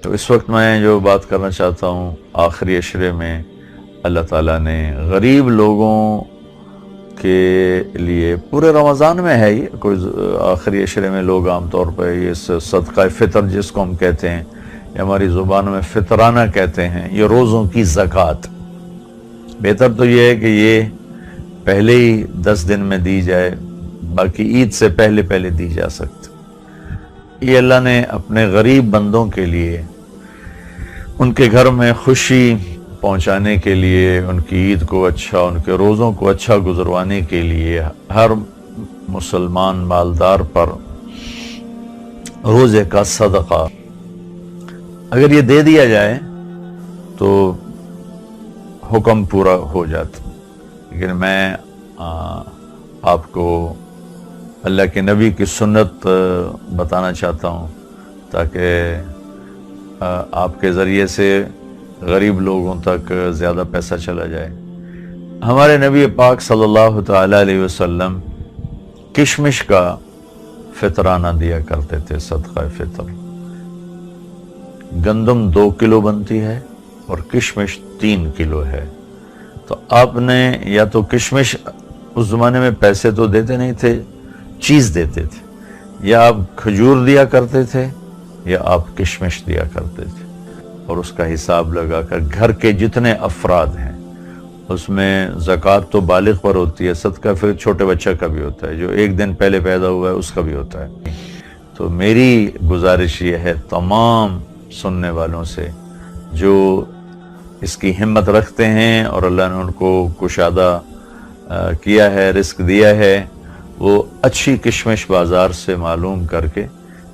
تو اس وقت میں جو بات کرنا چاہتا ہوں، آخری عشرے میں اللہ تعالیٰ نے غریب لوگوں کے لیے، پورے رمضان میں ہے یہ، کوئی آخری عشرے میں لوگ عام طور پہ یہ صدقہ فطر جس کو ہم کہتے ہیں، یا ہماری زبان میں فطرانہ کہتے ہیں، یہ روزوں کی زکوٰۃ۔ بہتر تو یہ ہے کہ یہ پہلے ہی 10 دن میں دی جائے، باقی عید سے پہلے پہلے دی جا سکتی۔ یہ اللہ نے اپنے غریب بندوں کے لیے، ان کے گھر میں خوشی پہنچانے کے لیے، ان کی عید کو اچھا، ان کے روزوں کو اچھا گزروانے کے لیے ہر مسلمان مالدار پر روزے کا صدقہ اگر یہ دے دیا جائے تو حکم پورا ہو جاتا۔ لیکن میں آپ کو اللہ کے نبی کی سنت بتانا چاہتا ہوں تاکہ آپ کے ذریعے سے غریب لوگوں تک زیادہ پیسہ چلا جائے۔ ہمارے نبی پاک صلی اللہ تعالیٰ علیہ وسلم کشمش کا فطرانہ دیا کرتے تھے، صدقہ فطر۔ گندم 2 کلو بنتی ہے اور کشمش 3 کلو ہے، تو آپ نے یا تو کشمش، اس زمانے میں پیسے تو دیتے نہیں تھے، چیز دیتے تھے، یا آپ کھجور دیا کرتے تھے یا آپ کشمش دیا کرتے تھے، اور اس کا حساب لگا کر گھر کے جتنے افراد ہیں اس میں زکوٰۃ تو بالغ پر ہوتی ہے، صدقہ پھر چھوٹے بچہ کا بھی ہوتا ہے، جو 1 دن پہلے پیدا ہوا ہے اس کا بھی ہوتا ہے۔ تو میری گزارش یہ ہے تمام سننے والوں سے جو اس کی ہمت رکھتے ہیں اور اللہ نے ان کو کشادہ کیا ہے، رزق دیا ہے، وہ اچھی کشمش بازار سے معلوم کر کے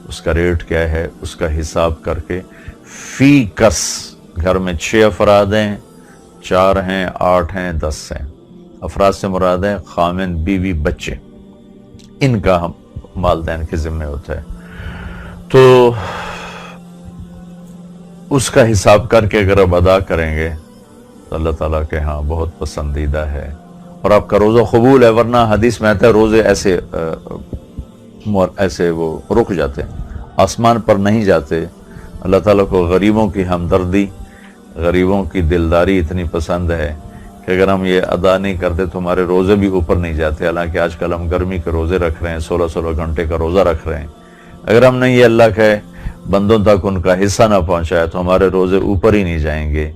اس کا ریٹ کیا ہے اس کا حساب کر کے فی کس، گھر میں 6 افراد ہیں، 4 ہیں، 8 ہیں، 10 ہیں، افراد سے مراد ہیں خامن، بیوی، بچے، ان کا ہم والدین کے ذمہ ہوتا ہے، تو اس کا حساب کر کے اگر آپ ادا کریں گے تو اللہ تعالیٰ کے ہاں بہت پسندیدہ ہے اور آپ کا روزہ قبول ہے۔ ورنہ حدیث میں آتا ہے روزے ایسے وہ رک جاتے ہیں، آسمان پر نہیں جاتے۔ اللہ تعالیٰ کو غریبوں کی ہمدردی، غریبوں کی دلداری اتنی پسند ہے کہ اگر ہم یہ ادا نہیں کرتے تو ہمارے روزے بھی اوپر نہیں جاتے۔ حالانکہ آج کل ہم گرمی کے روزے رکھ رہے ہیں، 16 گھنٹے کا روزہ رکھ رہے ہیں، اگر ہم نے یہ اللہ کے بندوں تک ان کا حصہ نہ پہنچایا تو ہمارے روزے اوپر ہی نہیں جائیں گے۔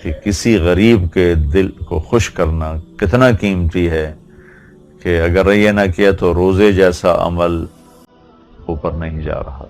کہ کسی غریب کے دل کو خوش کرنا کتنا قیمتی ہے کہ اگر یہ نہ کیا تو روزے جیسا عمل اوپر نہیں جا رہا۔